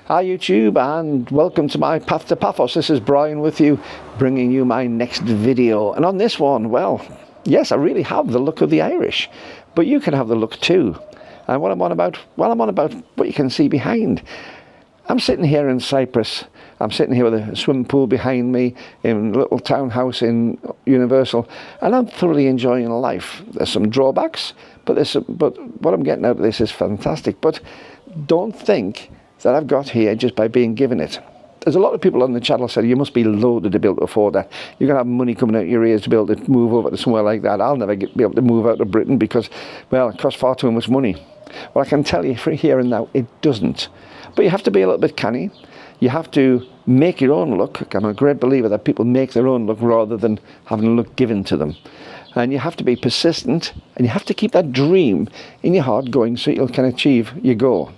Hi YouTube, and welcome to my Path to Paphos. This is Brian with you, bringing you my next video. And on this one, well, yes, I really have the look of the Irish, but you can have the look too. And what I'm on about, well, I'm on about what you can see behind. I'm sitting here in Cyprus. I'm sitting here with a swimming pool behind me in a little townhouse in Universal, and I'm thoroughly enjoying life. There's some drawbacks, but what I'm getting out of this is fantastic. But don't think that I've got here just by being given it. There's a lot of people on the channel said you must be loaded to be able to afford that. You're going to have money coming out your ears to be able to move over to somewhere like that. I'll never be able to move out of Britain because, well, it costs far too much money. Well, I can tell you for here and now, it doesn't. But you have to be a little bit canny. You have to make your own look. I'm a great believer that people make their own look rather than having a look given to them. And you have to be persistent, and you have to keep that dream in your heart going so you can achieve your goal.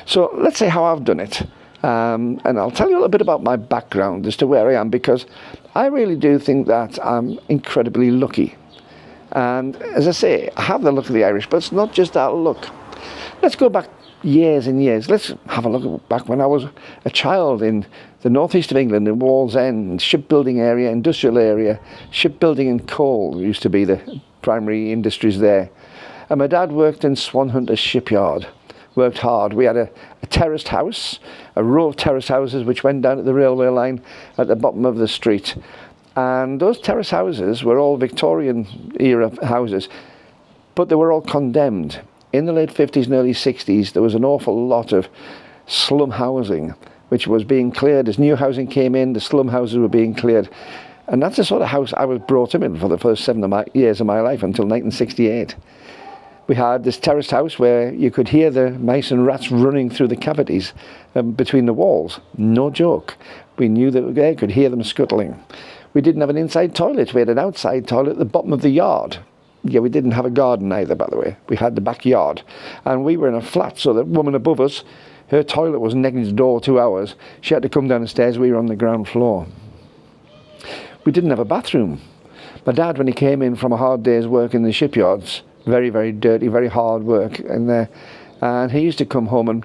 So let's say how I've done it, and I'll tell you a little bit about my background as to where I am, because I really do think that I'm incredibly lucky. And as I say, I have the look of the Irish, but it's not just that look. Let's go back years and years. Let's have a look back when I was a child in the northeast of England, in Wallsend, shipbuilding area, industrial area. Shipbuilding and coal used to be the primary industries there. And my dad worked in Swanhunter's shipyard. Worked hard. We had a terraced house, a row of terraced houses which went down to the railway line at the bottom of the street. And those terrace houses were all Victorian era houses, but they were all condemned. In the late 50s and early 60s, there was an awful lot of slum housing, which was being cleared. As new housing came in, the slum houses were being cleared. And that's the sort of house I was brought up in for the first 7 years of my life until 1968. We had this terraced house where you could hear the mice and rats running through the cavities between the walls. No joke. We knew that they could hear them scuttling. We didn't have an inside toilet. We had an outside toilet at the bottom of the yard. Yeah, we didn't have a garden either, by the way. We had the backyard. And we were in a flat, so the woman above us, her toilet was next door 2 hours. She had to come down the stairs. We were on the ground floor. We didn't have a bathroom. My dad, when he came in from a hard day's work in the shipyards, very, very dirty, very hard work in there, and he used to come home, and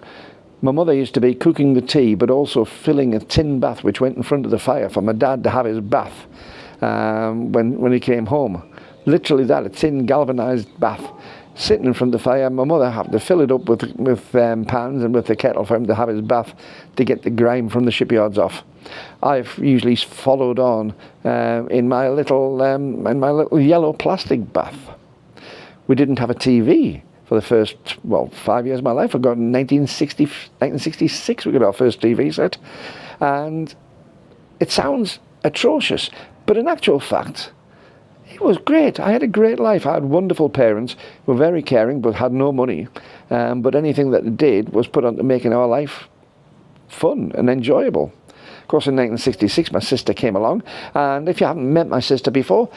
my mother used to be cooking the tea but also filling a tin bath which went in front of the fire for my dad to have his bath when he came home. Literally that, a tin galvanized bath sitting in front of the fire. My mother had to fill it up with pans and with the kettle for him to have his bath to get the grime from the shipyards off. I've usually followed on in my little yellow plastic bath. We didn't have a TV for the first, 5 years of my life. I got in 1966 we got our first TV set. And it sounds atrocious, but in actual fact, it was great. I had a great life. I had wonderful parents who were very caring but had no money. But anything that they did was put on to making our life fun and enjoyable. Of course, in 1966, my sister came along. And if you haven't met my sister before,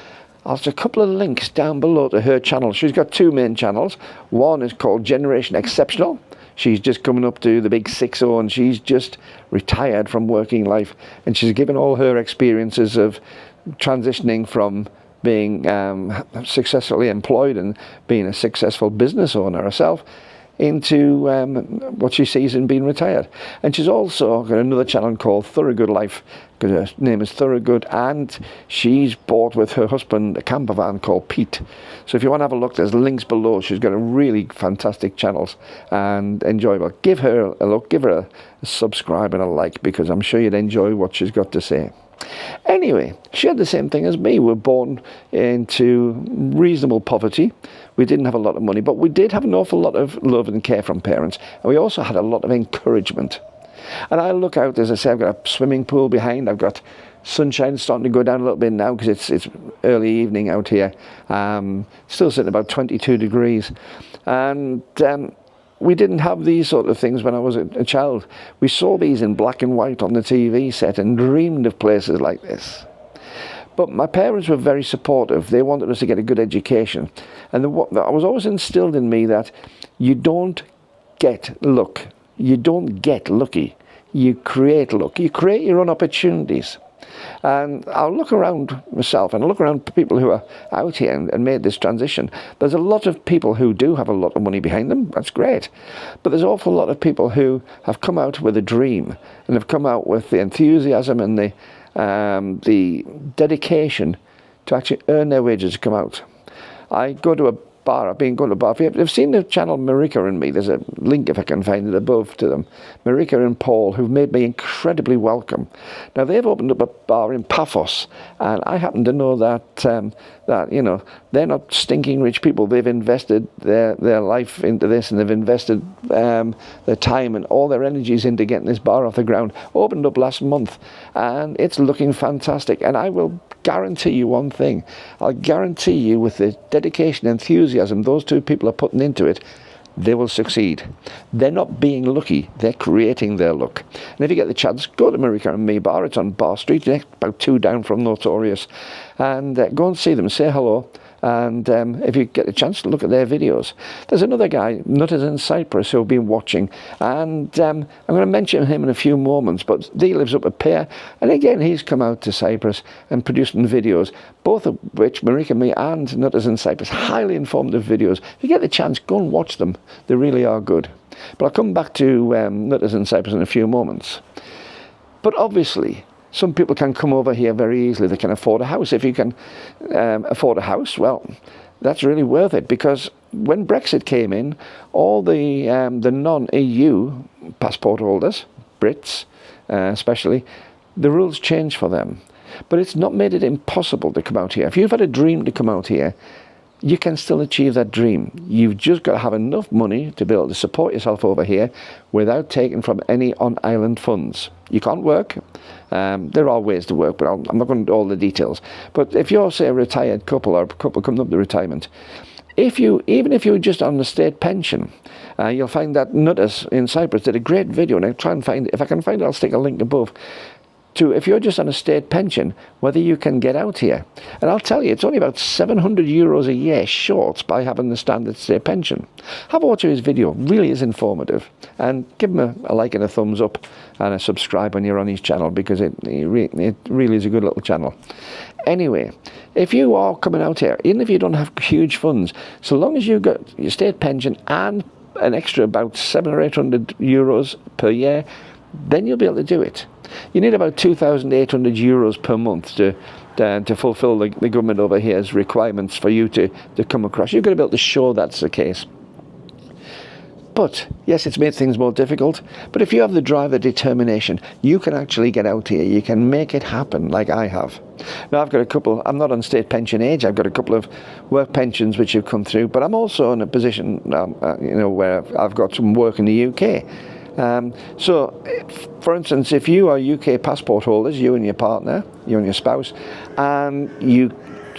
I'll have a couple of links down below to her channel. She's got two main channels. One is called Generation Exceptional. She's just coming up to the big 6-0, and she's just retired from working life. And she's given all her experiences of transitioning from being successfully employed and being a successful business owner herself into what she sees in being retired. And she's also got another channel called Thoroughgood Life, because her name is Thoroughgood, and she's bought with her husband a camper van called Pete. So if you want to have a look, there's links below. She's got a really fantastic channels and enjoyable. Give her a look, give her a subscribe and a like, because I'm sure you'd enjoy what she's got to say. Anyway, she had the same thing as me. We were born into reasonable poverty. We didn't have a lot of money, but we did have an awful lot of love and care from parents. And we also had a lot of encouragement. And I look out, as I say, I've got a swimming pool behind. I've got sunshine starting to go down a little bit now because it's early evening out here. Still sitting about 22 degrees. And we didn't have these sort of things when I was a child. We saw these in black and white on the TV set and dreamed of places like this. But my parents were very supportive. They wanted us to get a good education. And I was always instilled in me that you don't get luck. You don't get lucky. You create luck. You create your own opportunities. And I'll look around myself and look around people who are out here and made this transition. There's a lot of people who do have a lot of money behind them. That's great. But there's an awful lot of people who have come out with a dream and have come out with the enthusiasm and the dedication to actually earn their wages to come out. I go to a bar. I've been going to a bar. If you've seen the channel Marika and me, there's a link if I can find it above to them. Marika and Paul, who've made me incredibly welcome. Now they've opened up a bar in Paphos, and I happen to know that they're not stinking rich people. They've invested their life into this, and they've invested their time and all their energies into getting this bar off the ground. Opened up last month, and it's looking fantastic. And I will guarantee you one thing. I'll guarantee you, with the dedication and enthusiasm those two people are putting into it, they will succeed. They're not being lucky, they're creating their luck. And if you get the chance, go to Marika and Me Bar. It's on Bar Street, about 2 down from Notorious, and go and see them, say hello. And if you get a chance to look at their videos, there's another guy, Nutters in Cyprus, who've been watching, and I'm going to mention him in a few moments, but he lives up at Pier, and again he's come out to Cyprus and produced some videos, both of which, Marika, Me and Nutters in Cyprus, highly informative videos. If you get the chance, go and watch them. They really are good. But I'll come back to Nutters in Cyprus in a few moments. But obviously, some people can come over here very easily. They can afford a house. If you can afford a house, well, that's really worth it, because when Brexit came in, all the non-EU passport holders, Brits especially, the rules changed for them. But it's not made it impossible to come out here. If you've had a dream to come out here, you can still achieve that dream. You've just got to have enough money to be able to support yourself over here without taking from any on-island funds. You can't work. There are ways to work, but I'm not going into all the details. But if you're, say, a retired couple or a couple coming up to retirement, even if you're just on the state pension, you'll find that Nutters in Cyprus did a great video, and I'll try and find it. If I can find it, I'll stick a link above. To if you're just on a state pension, whether you can get out here. And I'll tell you, it's only about €700 a year short by having the standard state pension. Have a watch of his video, really is informative. And give him a like and a thumbs up and a subscribe when you're on his channel, because it really is a good little channel. Anyway, if you are coming out here, even if you don't have huge funds, so long as you've got your state pension and an extra about €700 or €800 per year, then you'll be able to do it. You need about €2,800 per month to fulfill the government over here's requirements for you to come across. You've got to be able to show that's the case. But, yes, it's made things more difficult, but if you have the drive, the determination, you can actually get out here. You can make it happen like I have. Now, I've got a couple, I'm not on state pension age, I've got a couple of work pensions which have come through, but I'm also in a position where I've got some work in the UK. So, for instance, if you are UK passport holders, you and your partner, you and your spouse, and you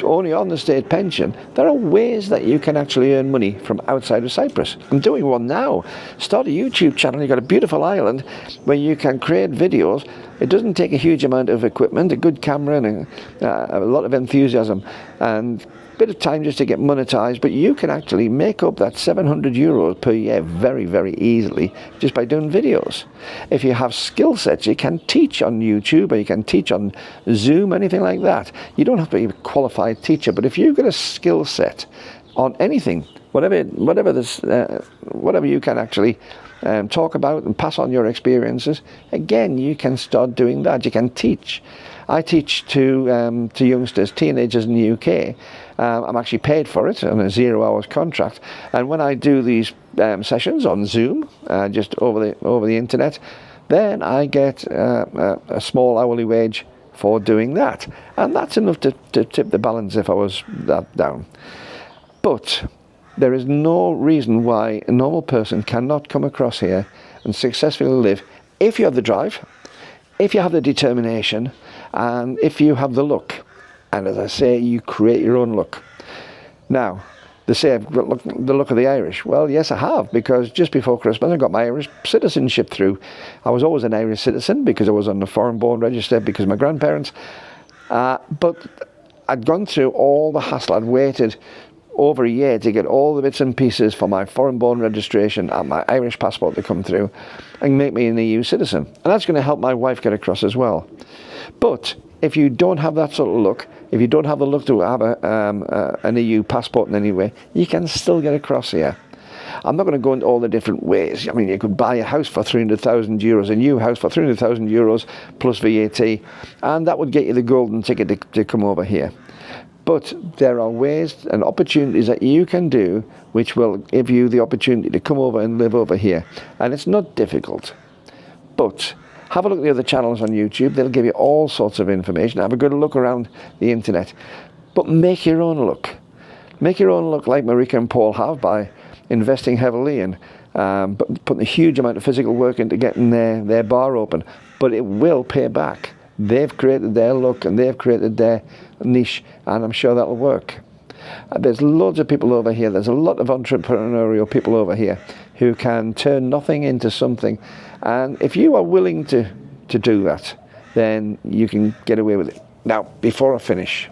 only on the state pension, there are ways that you can actually earn money from outside of Cyprus. I'm doing one now. Start a YouTube channel. You've got a beautiful island where you can create videos. It doesn't take a huge amount of equipment, a good camera and a lot of enthusiasm and a bit of time just to get monetized, but you can actually make up that €700 per year very, very easily just by doing videos. If you have skill sets, you can teach on YouTube or you can teach on Zoom, anything like that. You don't have to be a qualified teacher, but if you've got a skill set on anything, whatever you can actually talk about and pass on your experiences, again, you can start doing that. You can teach. I teach to youngsters, teenagers in the UK. I'm actually paid for it on a 0 hours contract, and when I do these sessions on Zoom, just over the internet, then I get a small hourly wage for doing that, and that's enough to tip the balance if I was that down. But there is no reason why a normal person cannot come across here and successfully live if you have the drive, if you have the determination, and if you have the luck. And as I say, you create your own luck. Now, they say I've got the luck of the Irish. Well, yes, I have, because just before Christmas I got my Irish citizenship through. I was always an Irish citizen because I was on the foreign born register because of my grandparents. But I'd gone through all the hassle. I'd waited over a year to get all the bits and pieces for my foreign born registration and my Irish passport to come through and make me an EU citizen. And that's going to help my wife get across as well. But if you don't have that sort of luck, if you don't have the luck to have an EU passport in any way, you can still get across here. I'm not going to go into all the different ways. I mean, you could buy a house for 300,000 euros, a new house for 300,000 euros plus VAT, and that would get you the golden ticket to come over here. But there are ways and opportunities that you can do which will give you the opportunity to come over and live over here. And it's not difficult. But have a look at the other channels on YouTube. They'll give you all sorts of information. Have a good look around the internet. But make your own look. Make your own look like Marika and Paul have by investing heavily and putting a huge amount of physical work into getting their bar open. But it will pay back. They've created their look and they've created their niche, and I'm sure that'll work. There's loads of people over here. There's a lot of entrepreneurial people over here who can turn nothing into something. And if you are willing to do that, then you can get away with it. Now, before I finish,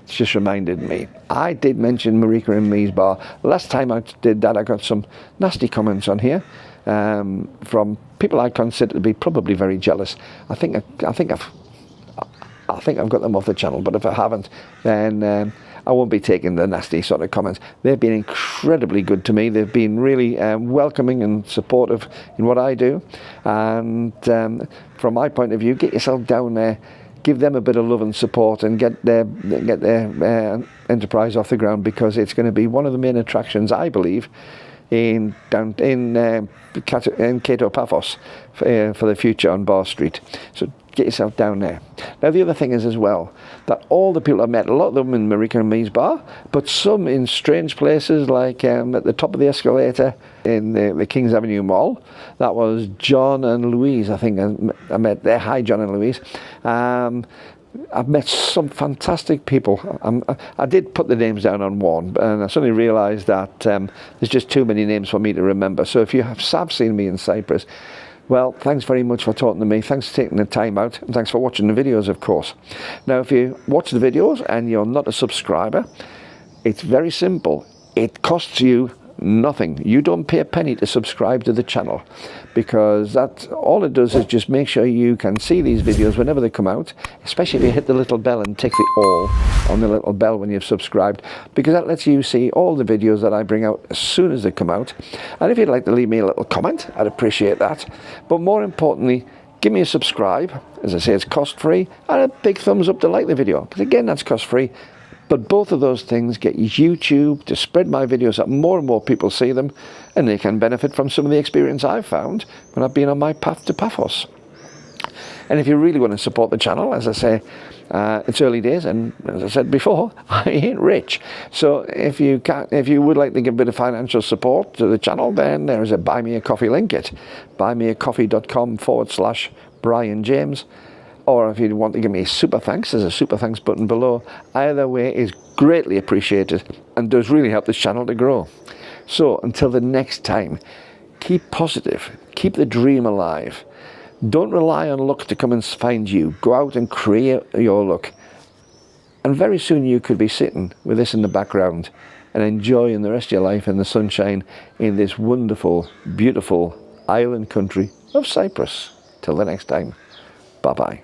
it's just reminded me, I did mention Marika and me's bar. Last time I did that, I got some nasty comments on here from people I consider to be probably very jealous. I think I've got them off the channel, but if I haven't, then I won't be taking the nasty sort of comments. They've been incredibly good to me. They've been really welcoming and supportive in what I do. And from my point of view, get yourself down there, give them a bit of love and support, and get their enterprise off the ground, because it's going to be one of the main attractions, I believe, in Kato Paphos for the future on Bar Street. So get yourself down there. Now the other thing is as well, that all the people I've met, a lot of them in Marika and me's bar, but some in strange places like at the top of the escalator in the King's Avenue Mall. That was John and Louise, I think I met there. Hi John and Louise. I've met some fantastic people. I did put the names down on one, and I suddenly realised that there's just too many names for me to remember. So if you have seen me in Cyprus, well, thanks very much for talking to me. Thanks for taking the time out, and thanks for watching the videos, of course. Now, if you watch the videos and you're not a subscriber, it's very simple. It costs you nothing. You don't pay a penny to subscribe to the channel, because that's all it does is just make sure you can see these videos whenever they come out, especially if you hit the little bell and tick the all on the little bell when you've subscribed, because that lets you see all the videos that I bring out as soon as they come out. And if you'd like to leave me a little comment, I'd appreciate that. But more importantly, give me a subscribe. As I say, it's cost free, and a big thumbs up to like the video, because again, that's cost free. But both of those things get YouTube to spread my videos so that more and more people see them, and they can benefit from some of the experience I've found when I've been on my path to Paphos. And if you really want to support the channel, as I say, it's early days, and as I said before, I ain't rich. So if you would like to give a bit of financial support to the channel, then there is a Buy Me a Coffee link at buymeacoffee.com/BrianJames. Or if you want to give me a super thanks, there's a super thanks button below. Either way is greatly appreciated and does really help this channel to grow. So until the next time, keep positive, keep the dream alive. Don't rely on luck to come and find you. Go out and create your luck. And very soon you could be sitting with this in the background and enjoying the rest of your life in the sunshine in this wonderful, beautiful island country of Cyprus. Till the next time, bye-bye.